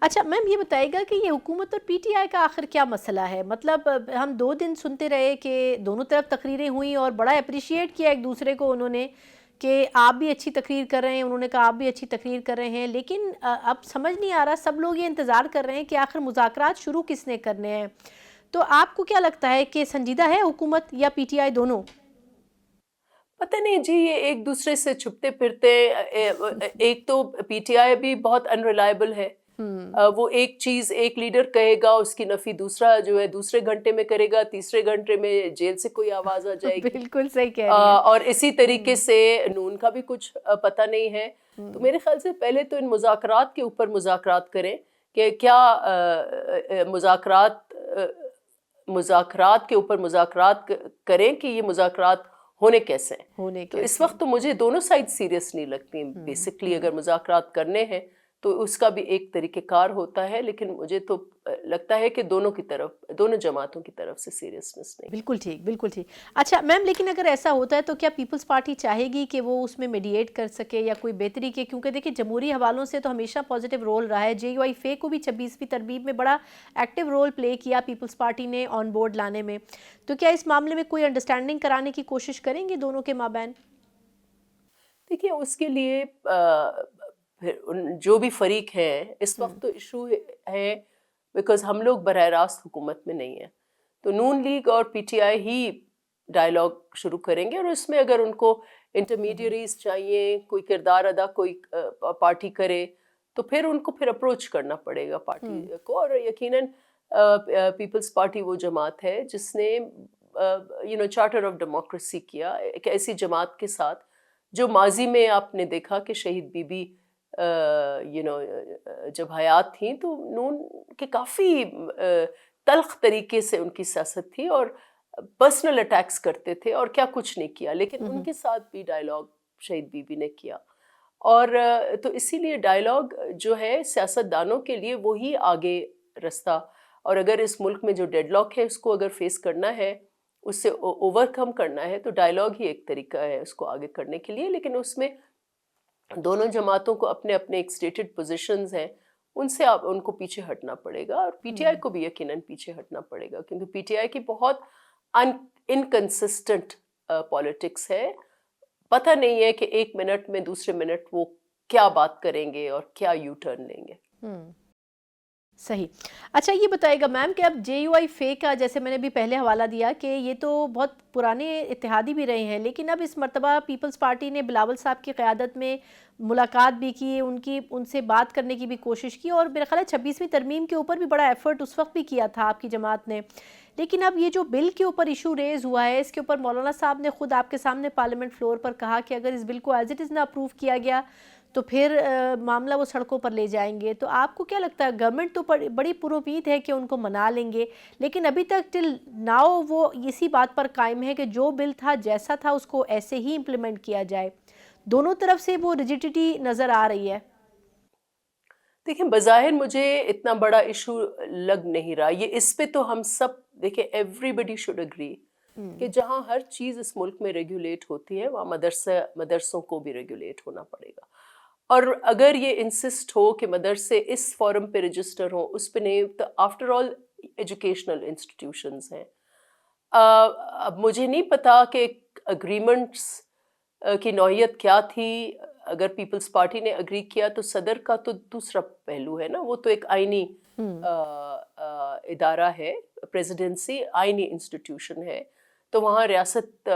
اچھا میم یہ بتائے گا کہ یہ حکومت اور پی ٹی آئی کا آخر کیا مسئلہ ہے؟ مطلب ہم 2 دن سنتے رہے کہ دونوں طرف تقریریں ہوئیں اور بڑا اپریشیٹ کیا ایک دوسرے کو انہوں نے کہ آپ بھی اچھی تقریر کر رہے ہیں، انہوں نے کہا آپ بھی اچھی تقریر کر رہے ہیں، لیکن اب سمجھ نہیں آ رہا، سب لوگ یہ انتظار کر رہے ہیں کہ آخر مذاکرات شروع کس نے کرنے ہیں؟ تو آپ کو کیا لگتا ہے کہ سنجیدہ ہے حکومت یا پی ٹی آئی دونوں؟ پتہ نہیں جی، یہ ایک دوسرے سے چھپتے پھرتے ایک تو پی ٹی آئی بھی بہت انریلائبل ہے. وہ ایک چیز ایک لیڈر کہے گا، اس کی نفی دوسرا جو ہے دوسرے گھنٹے میں کرے گا، تیسرے گھنٹے میں جیل سے کوئی آواز آ جائے گی. بالکل صحیح کہہ رہی ہیں. اور اسی طریقے سے نون کا بھی کچھ پتہ نہیں ہے. تو میرے خیال سے پہلے تو ان مذاکرات کے اوپر مذاکرات کریں کہ کیا مذاکرات کے اوپر مذاکرات کریں کہ یہ مذاکرات ہونے کیسے ہیں. ہونے تو اس کیسے وقت تو مجھے دونوں سائڈ سیریس نہیں لگتی ہیں. بیسکلی اگر مذاکرات کرنے ہیں تو اس کا بھی ایک طریقہ کار ہوتا ہے، لیکن مجھے تو لگتا ہے کہ دونوں جماعتوں کی طرف سے سیریسنس نہیں. بالکل ٹھیک، بالکل ٹھیک. اچھا میم، لیکن اگر ایسا ہوتا ہے تو کیا پیپلز پارٹی چاہے گی کہ وہ اس میں میڈیٹ کر سکے یا کوئی بہتری کے؟ کیونکہ دیکھیں جمہوری حوالوں سے تو ہمیشہ پازیٹیو رول رہا ہے. جے یو آئی فے کو بھی 26ویں تربیب میں بڑا ایکٹیو رول پلے کیا پیپلز پارٹی نے آن بورڈ لانے میں. تو کیا اس معاملے میں کوئی انڈرسٹینڈنگ کرانے کی کوشش کریں گے دونوں کے مابین؟ دیکھیے اس کے لیے جو بھی فریق ہیں اس وقت تو ایشو ہے بیکاز ہم لوگ براہ راست حکومت میں نہیں ہیں. تو نون لیگ اور P T I he dialogue شروع کریں گے، اور اس میں اگر ان کو انٹرمیڈیریز چاہیے، کوئی کردار ادا کوئی پارٹی کرے تو پھر ان کو اپروچ کرنا پڑے گا پارٹی کو. اور یقیناً پیپلز پارٹی وہ جماعت ہے جس نے چارٹر آف ڈیموکریسی کیا، ایک ایسی جماعت کے ساتھ جو ماضی میں آپ نے دیکھا کہ شہید بی بی جب حیات تھیں تو نون کے کافی تلخ طریقے سے ان کی سیاست تھی اور پرسنل اٹیکس کرتے تھے اور کیا کچھ نہیں کیا، لیکن ان کے ساتھ بھی ڈائلاگ شہید بی بی نے کیا. اور تو اسی لیے ڈائلاگ جو ہے سیاست دانوں کے لیے وہی آگے رستہ. اور اگر اس ملک میں جو ڈیڈ لاک ہے اس کو اگر فیس کرنا ہے، اس سے اوور کم کرنا ہے، تو ڈائلاگ ہی ایک طریقہ ہے اس کو آگے کرنے کے لیے. لیکن اس میں دونوں جماعتوں کو اپنے اپنے ایک اسٹیٹڈ پوزیشنز ہیں، ان سے ان کو پیچھے ہٹنا پڑے گا. اور پی ٹی آئی کو بھی یقیناً پیچھے ہٹنا پڑے گا، کیونکہ پی ٹی آئی کی بہت انکنسسٹنٹ پالیٹکس ہے. پتہ نہیں ہے کہ ایک منٹ میں دوسرے منٹ وہ کیا بات کریں گے اور کیا یو ٹرن لیں گے. صحیح. اچھا یہ بتائے گا میم کہ اب جے یو آئی فے کا جیسے میں نے بھی پہلے حوالہ دیا کہ یہ تو بہت پرانے اتحادی بھی رہے ہیں، لیکن اب اس مرتبہ پیپلز پارٹی نے بلاول صاحب کی قیادت میں ملاقات بھی کی، ان سے بات کرنے کی بھی کوشش کی، اور میرا خیال ہے 26ویں ترمیم کے اوپر بھی بڑا ایفرٹ اس وقت بھی کیا تھا آپ کی جماعت نے. لیکن اب یہ جو بل کے اوپر ایشو ریز ہوا ہے، اس کے اوپر مولانا صاحب نے خود آپ کے سامنے پارلیمنٹ فلور پر کہا کہ اگر اس بل کو ایز اٹ از نہ اپروو کیا گیا تو پھر معاملہ وہ سڑکوں پر لے جائیں گے. تو آپ کو کیا لگتا ہے؟ گورنمنٹ تو بڑی پرامید ہے کہ ان کو منا لیں گے، لیکن ابھی تک ٹل ناؤ وہ اسی بات پر قائم ہے کہ جو بل تھا جیسا تھا اس کو ایسے ہی امپلیمنٹ کیا جائے. دونوں طرف سے وہ ریجیڈیٹی نظر آ رہی ہے. دیکھیں بظاہر مجھے اتنا بڑا ایشو لگ نہیں رہا. یہ اس پہ تو ہم سب دیکھیں ایوری بڈی شوڈ اگری کہ جہاں ہر چیز اس ملک میں ریگولیٹ ہوتی ہے وہاں مدرسوں کو بھی ریگولیٹ ہونا پڑے گا. اور اگر یہ انسسٹ ہو کہ مدرسے اس فورم پہ رجسٹر ہوں، اس پہ نہیں، تو آفٹر آل ایجوکیشنل انسٹیٹیوشنز ہیں. اب مجھے نہیں پتا کہ اگریمنٹس کی نوعیت کیا تھی. اگر پیپلز پارٹی نے اگری کیا تو صدر کا تو دوسرا پہلو ہے نا، وہ تو ایک آئینی ادارہ ہے، پریزیڈنسی آئینی انسٹیٹیوشن ہے، تو وہاں ریاست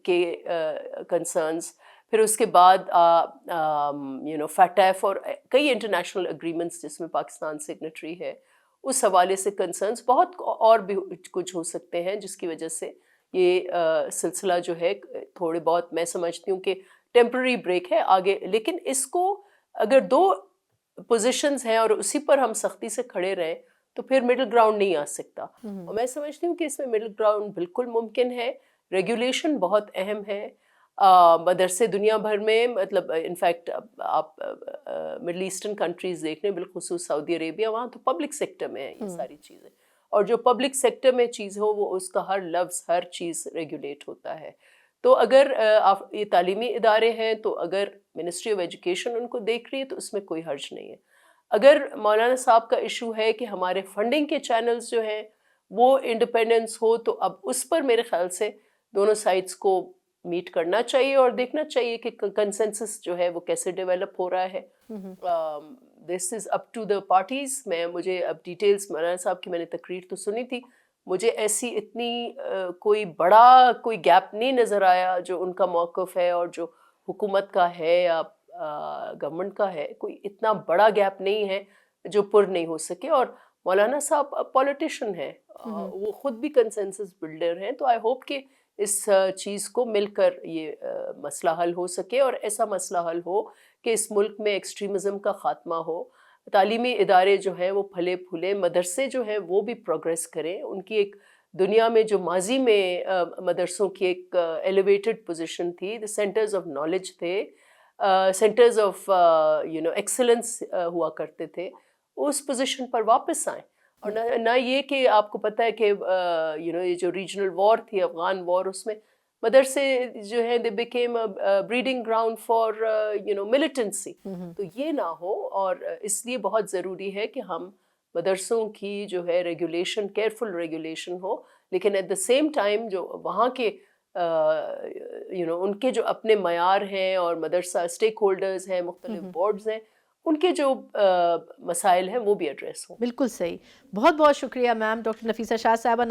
کے کنسرنز، پھر اس کے بعد فیٹیف اور کئی انٹرنیشنل اگریمنٹس جس میں پاکستان سگنیٹری ہے، اس حوالے سے کنسرنز بہت اور بھی کچھ ہو سکتے ہیں جس کی وجہ سے یہ سلسلہ جو ہے تھوڑے بہت میں سمجھتی ہوں کہ ٹیمپرری بریک ہے آگے. لیکن اس کو اگر دو پوزیشنز ہیں اور اسی پر ہم سختی سے کھڑے رہیں تو پھر مڈل گراؤنڈ نہیں آ سکتا. اور میں سمجھتی ہوں کہ اس میں مڈل گراؤنڈ بالکل ممکن ہے. ریگولیشن بہت اہم ہے. مدرسے دنیا بھر میں مطلب انفیکٹ آپ مڈل ایسٹرن کنٹریز دیکھ لیں، بالخصوص سعودی عربیہ، وہاں تو پبلک سیکٹر میں ہیں یہ ساری چیزیں، اور جو پبلک سیکٹر میں چیز ہو وہ اس کا ہر لفظ ہر چیز ریگولیٹ ہوتا ہے. تو اگر یہ تعلیمی ادارے ہیں تو اگر منسٹری آف ایجوکیشن ان کو دیکھ رہی ہے تو اس میں کوئی حرج نہیں ہے. اگر مولانا صاحب کا ایشو ہے کہ ہمارے فنڈنگ کے چینلز جو ہیں وہ انڈیپینڈنس ہو، تو اب اس پر میرے خیال سے دونوں سائڈس کو میٹ کرنا چاہیے اور دیکھنا چاہیے کہ کنسنسس جو ہے وہ کیسے ڈیولپ ہو رہا ہے. دس از اپ ٹو دا پارٹیز. مجھے اب ڈیٹیلز مولانا صاحب کی میں نے تقریر تو سنی تھی، مجھے ایسی اتنی کوئی بڑا کوئی گیپ نہیں نظر آیا جو ان کا موقف ہے اور جو حکومت کا ہے یا گورنمنٹ کا ہے. کوئی اتنا بڑا گیپ نہیں ہے جو پر نہیں ہو سکے. اور مولانا صاحب پولیٹیشین ہیں، وہ خود بھی کنسنسس بلڈر ہیں. تو آئی ہوپ کہ اس چیز کو مل کر یہ مسئلہ حل ہو سکے، اور ایسا مسئلہ حل ہو کہ اس ملک میں ایکسٹریمزم کا خاتمہ ہو، تعلیمی ادارے جو ہیں وہ پھلے پھولے، مدرسے جو ہیں وہ بھی پروگریس کریں. ان کی ایک دنیا میں جو ماضی میں مدرسوں کی ایک ایلیویٹڈ پوزیشن تھی، سینٹرز آف نالج تھے، سینٹرز آف ایکسلنس ہوا کرتے تھے، اس پوزیشن پر واپس آئیں. اور نہ یہ کہ آپ کو پتہ ہے کہ یہ جو ریجنل وار تھی، افغان وار، اس میں مدرسے جو ہیں they became breeding ground for militancy. تو یہ نہ ہو، اور اس لیے بہت ضروری ہے کہ ہم مدرسوں کی جو ہے ریگولیشن، کیئرفل ریگولیشن ہو، لیکن ایٹ دا سیم ٹائم جو وہاں کے ان کے جو اپنے معیار ہیں اور مدرسہ اسٹیک ہولڈرز ہیں، مختلف بورڈز ہیں، ان کے جو مسائل ہیں وہ بھی ایڈریس ہوں. بالکل صحیح. بہت بہت شکریہ میم ڈاکٹر نفیسہ شاہ صاحبہ.